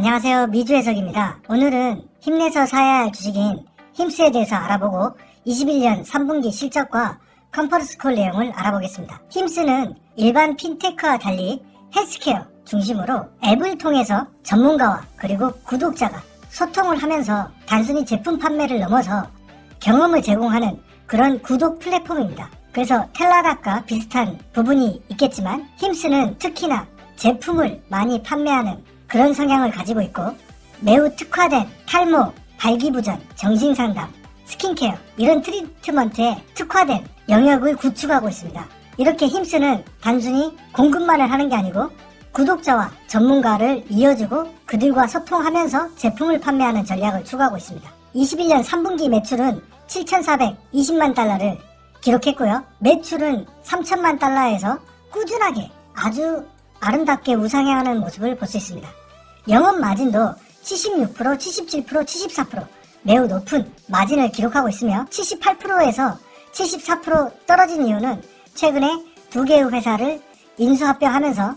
안녕하세요. 미주해석입니다. 오늘은 힘내서 사야 할 주식인 힘스에 대해서 알아보고 21년 3분기 실적과 컨퍼런스콜 내용을 알아보겠습니다. 힘스는 일반 핀테크와 달리 헬스케어 중심으로 앱을 통해서 전문가와 그리고 구독자가 소통을 하면서 단순히 제품 판매를 넘어서 경험을 제공하는 그런 구독 플랫폼입니다. 그래서 텔라락과 비슷한 부분이 있겠지만 힘스는 특히나 제품을 많이 판매하는 그런 성향을 가지고 있고 매우 특화된 탈모, 발기부전, 정신상담, 스킨케어 이런 트리트먼트에 특화된 영역을 구축하고 있습니다. 이렇게 힘스는 단순히 공급만을 하는 게 아니고 구독자와 전문가를 이어주고 그들과 소통하면서 제품을 판매하는 전략을 추구하고 있습니다. 21년 3분기 매출은 7,420만 달러를 기록했고요. 매출은 3천만 달러에서 꾸준하게 아주 아름답게 우상향하는 모습을 볼 수 있습니다. 영업 마진도 76%, 77%, 74% 매우 높은 마진을 기록하고 있으며 78%에서 74% 떨어진 이유는 최근에 두 개의 회사를 인수합병하면서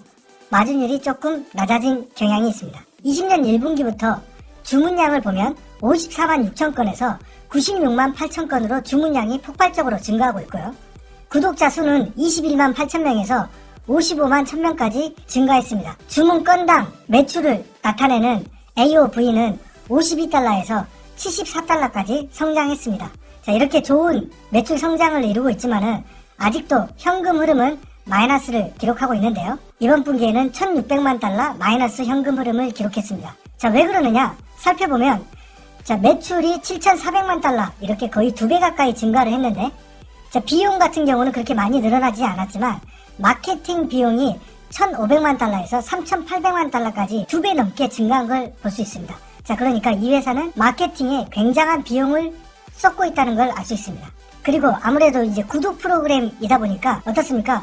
마진율이 조금 낮아진 경향이 있습니다. 20년 1분기부터 주문량을 보면 54만 6천 건에서 96만 8천 건으로 주문량이 폭발적으로 증가하고 있고요. 구독자 수는 21만 8천 명에서 55만 1000명까지 증가했습니다. 주문 건당 매출을 나타내는 AOV는 52달러에서 74달러까지 성장했습니다. 자, 이렇게 좋은 매출 성장을 이루고 있지만은 아직도 현금 흐름은 마이너스를 기록하고 있는데요. 이번 분기에는 1600만 달러 마이너스 현금 흐름을 기록했습니다. 자, 왜 그러느냐? 살펴보면 자, 매출이 7400만 달러 이렇게 거의 2배 가까이 증가를 했는데 자, 비용 같은 경우는 그렇게 많이 늘어나지 않았지만 마케팅 비용이 1,500만 달러에서 3,800만 달러까지 2배 넘게 증가한 걸 볼 수 있습니다. 자, 그러니까 이 회사는 마케팅에 굉장한 비용을 쏟고 있다는 걸 알 수 있습니다. 그리고 아무래도 이제 구독 프로그램이다 보니까 어떻습니까?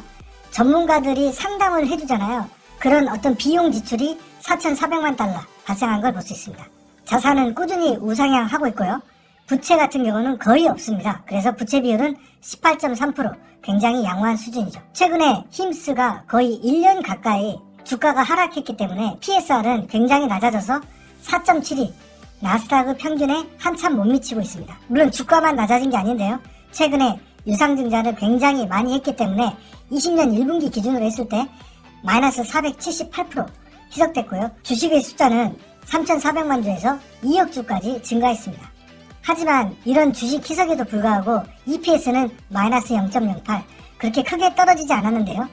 전문가들이 상담을 해주잖아요. 그런 어떤 비용 지출이 4,400만 달러 발생한 걸 볼 수 있습니다. 자산은 꾸준히 우상향하고 있고요. 부채 같은 경우는 거의 없습니다. 그래서 부채 비율은 18.3% 굉장히 양호한 수준이죠. 최근에 힘스가 거의 1년 가까이 주가가 하락했기 때문에 PSR은 굉장히 낮아져서 4.72 나스닥 평균에 한참 못 미치고 있습니다. 물론 주가만 낮아진 게 아닌데요. 최근에 유상증자를 굉장히 많이 했기 때문에 20년 1분기 기준으로 했을 때 마이너스 478% 희석됐고요. 주식의 숫자는 3,400만 주에서 2억 주까지 증가했습니다. 하지만 이런 주식 희석에도 불구하고 EPS는 마이너스 0.08 그렇게 크게 떨어지지 않았는데요.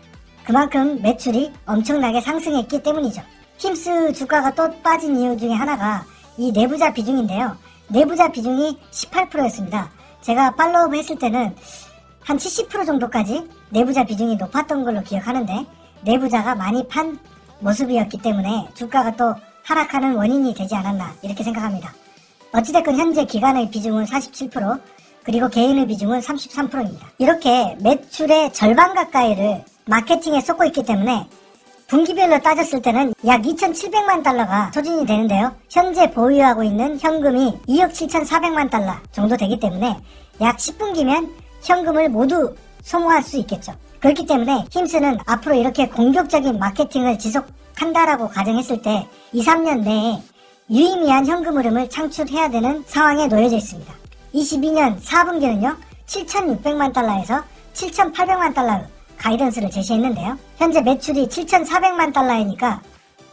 그만큼 매출이 엄청나게 상승했기 때문이죠. 힘스 주가가 또 빠진 이유 중에 하나가 이 내부자 비중인데요. 내부자 비중이 18%였습니다. 제가 팔로우업 했을 때는 한 70% 정도까지 내부자 비중이 높았던 걸로 기억하는데 내부자가 많이 판 모습이었기 때문에 주가가 또 하락하는 원인이 되지 않았나 이렇게 생각합니다. 어찌됐건 현재 기관의 비중은 47% 그리고 개인의 비중은 33%입니다. 이렇게 매출의 절반 가까이를 마케팅에 쏟고 있기 때문에 분기별로 따졌을 때는 약 2,700만 달러가 소진이 되는데요. 현재 보유하고 있는 현금이 2억 7,400만 달러 정도 되기 때문에 약 10분기면 현금을 모두 소모할 수 있겠죠. 그렇기 때문에 힘스는 앞으로 이렇게 공격적인 마케팅을 지속한다라고 가정했을 때 2, 3년 내에 유의미한 현금 흐름을 창출해야 되는 상황에 놓여져 있습니다. 22년 4분기는요. 7,600만 달러에서 7,800만 달러 가이던스를 제시했는데요. 현재 매출이 7,400만 달러이니까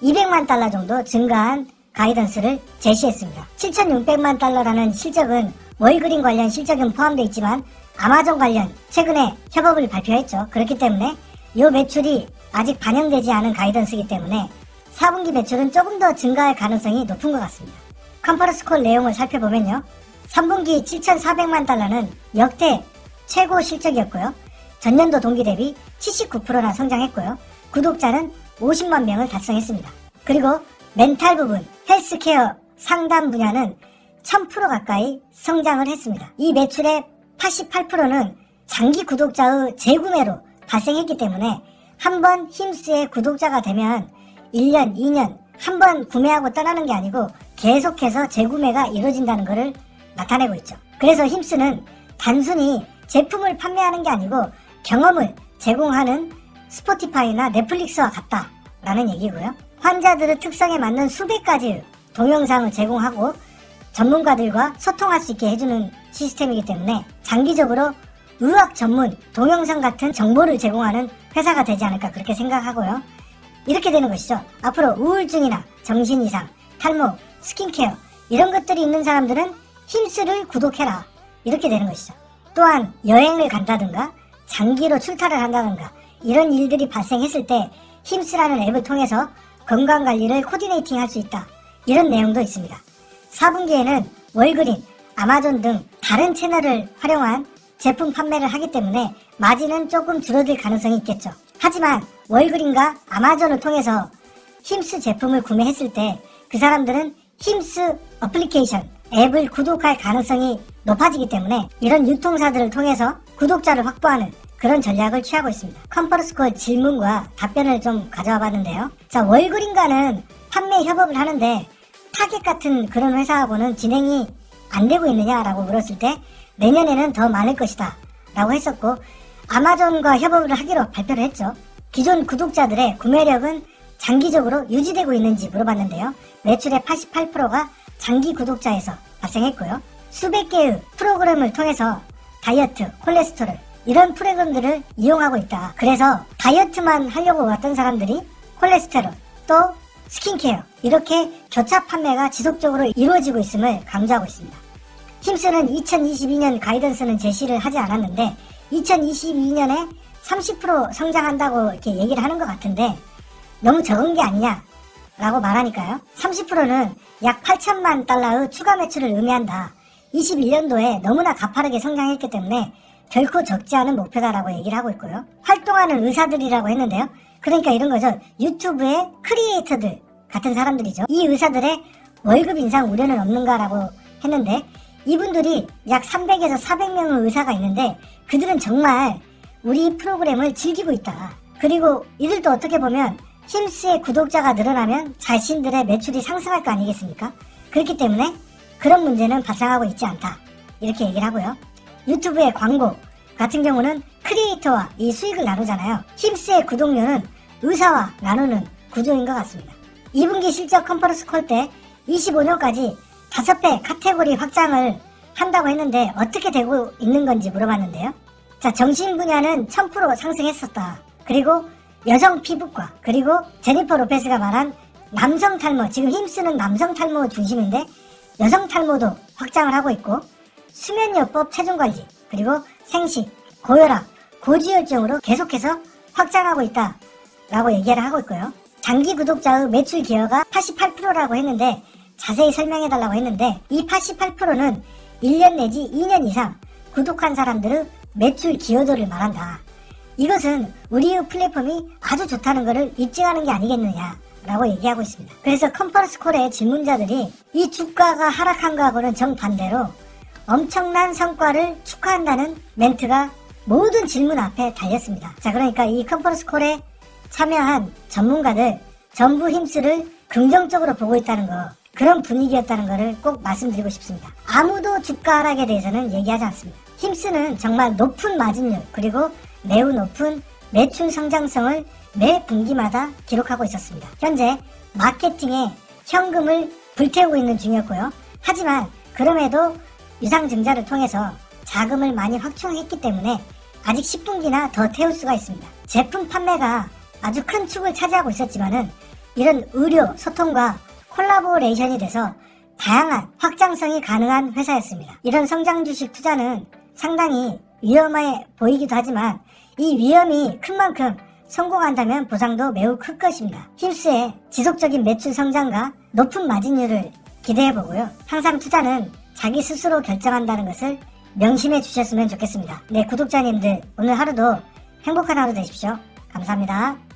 200만 달러 정도 증가한 가이던스를 제시했습니다. 7,600만 달러라는 실적은 월그린 관련 실적은 포함되어 있지만 아마존 관련 최근에 협업을 발표했죠. 그렇기 때문에 이 매출이 아직 반영되지 않은 가이던스이기 때문에 4분기 매출은 조금 더 증가할 가능성이 높은 것 같습니다. 컨퍼런스콜 내용을 살펴보면요. 3분기 7,400만 달러는 역대 최고 실적이었고요. 전년도 동기 대비 79%나 성장했고요. 구독자는 50만 명을 달성했습니다. 그리고 멘탈 부분, 헬스케어 상담 분야는 1000% 가까이 성장을 했습니다. 이 매출의 88%는 장기 구독자의 재구매로 발생했기 때문에 한번 힘스의 구독자가 되면 1년, 2년 한 번 구매하고 떠나는 게 아니고 계속해서 재구매가 이루어진다는 것을 나타내고 있죠. 그래서 힘스는 단순히 제품을 판매하는 게 아니고 경험을 제공하는 스포티파이나 넷플릭스와 같다라는 얘기고요. 환자들의 특성에 맞는 수백 가지 동영상을 제공하고 전문가들과 소통할 수 있게 해주는 시스템이기 때문에 장기적으로 의학 전문 동영상 같은 정보를 제공하는 회사가 되지 않을까 그렇게 생각하고요. 이렇게 되는 것이죠. 앞으로 우울증이나 정신이상, 탈모, 스킨케어 이런 것들이 있는 사람들은 힘스를 구독해라 이렇게 되는 것이죠. 또한 여행을 간다든가 장기로 출타를 한다든가 이런 일들이 발생했을 때 힘스라는 앱을 통해서 건강관리를 코디네이팅 할 수 있다. 이런 내용도 있습니다. 4분기에는 월그린, 아마존 등 다른 채널을 활용한 제품 판매를 하기 때문에 마진은 조금 줄어들 가능성이 있겠죠. 하지만 월그린과 아마존을 통해서 힘스 제품을 구매했을 때 그 사람들은 힘스 어플리케이션 앱을 구독할 가능성이 높아지기 때문에 이런 유통사들을 통해서 구독자를 확보하는 그런 전략을 취하고 있습니다. 컨퍼런스콜 질문과 답변을 좀 가져와 봤는데요. 자, 월그린과는 판매 협업을 하는데 타겟 같은 그런 회사하고는 진행이 안 되고 있느냐라고 물었을 때 내년에는 더 많을 것이다 라고 했었고, 아마존과 협업을 하기로 발표를 했죠. 기존 구독자들의 구매력은 장기적으로 유지되고 있는지 물어봤는데요. 매출의 88%가 장기 구독자에서 발생했고요. 수백 개의 프로그램을 통해서 다이어트, 콜레스테롤 이런 프로그램들을 이용하고 있다. 그래서 다이어트만 하려고 왔던 사람들이 콜레스테롤 또 스킨케어 이렇게 교차 판매가 지속적으로 이루어지고 있음을 강조하고 있습니다. 힘스는 2022년 가이던스는 제시를 하지 않았는데 2022년에 30% 성장한다고 이렇게 얘기를 하는 것 같은데 너무 적은 게 아니냐 라고 말하니까요. 30%는 약 8천만 달러의 추가 매출을 의미한다. 21년도에 너무나 가파르게 성장했기 때문에 결코 적지 않은 목표다라고 얘기를 하고 있고요. 활동하는 의사들이라고 했는데요. 그러니까 이런 거죠. 유튜브의 크리에이터들 같은 사람들이죠. 이 의사들의 월급 인상 우려는 없는가라고 했는데 이분들이 약 300에서 400명의 의사가 있는데 그들은 정말 우리 프로그램을 즐기고 있다. 그리고 이들도 어떻게 보면 힘스의 구독자가 늘어나면 자신들의 매출이 상승할 거 아니겠습니까? 그렇기 때문에 그런 문제는 발생하고 있지 않다. 이렇게 얘기를 하고요. 유튜브의 광고 같은 경우는 크리에이터와 이 수익을 나누잖아요. 힘스의 구독료는 의사와 나누는 구조인 것 같습니다. 2분기 실적 컨퍼런스 콜 때 25년까지 5배 카테고리 확장을 한다고 했는데 어떻게 되고 있는 건지 물어봤는데요. 자, 정신 분야는 1000% 상승했었다. 그리고 여성 피부과, 그리고 제니퍼 로페스가 말한 남성 탈모, 지금 힘쓰는 남성 탈모 중심인데 여성 탈모도 확장을 하고 있고 수면요법 체중관리, 그리고 생식, 고혈압, 고지혈증으로 계속해서 확장하고 있다 라고 얘기를 하고 있고요. 장기 구독자의 매출 기여가 88%라고 했는데 자세히 설명해달라고 했는데 이 88%는 1년 내지 2년 이상 구독한 사람들의 매출 기여도를 말한다. 이것은 우리의 플랫폼이 아주 좋다는 것을 입증하는 게 아니겠느냐 라고 얘기하고 있습니다. 그래서 컨퍼런스 콜의 질문자들이 이 주가가 하락한 거하고는 정반대로 엄청난 성과를 축하한다는 멘트가 모든 질문 앞에 달렸습니다. 자, 그러니까 이 컨퍼런스 콜에 참여한 전문가들 전부 힘스를 긍정적으로 보고 있다는 거, 그런 분위기였다는 것을 꼭 말씀드리고 싶습니다. 아무도 주가 하락에 대해서는 얘기하지 않습니다. 힘스는 정말 높은 마진율 그리고 매우 높은 매출 성장성을 매 분기마다 기록하고 있었습니다. 현재 마케팅에 현금을 불태우고 있는 중이었고요. 하지만 그럼에도 유상증자를 통해서 자금을 많이 확충했기 때문에 아직 10분기나 더 태울 수가 있습니다. 제품 판매가 아주 큰 축을 차지하고 있었지만은 이런 의료, 소통과 콜라보레이션이 돼서 다양한 확장성이 가능한 회사였습니다. 이런 성장 주식 투자는 상당히 위험해 보이기도 하지만 이 위험이 큰 만큼 성공한다면 보상도 매우 클 것입니다. 힘스의 지속적인 매출 성장과 높은 마진율을 기대해보고요. 항상 투자는 자기 스스로 결정한다는 것을 명심해 주셨으면 좋겠습니다. 네, 구독자님들 오늘 하루도 행복한 하루 되십시오. 감사합니다.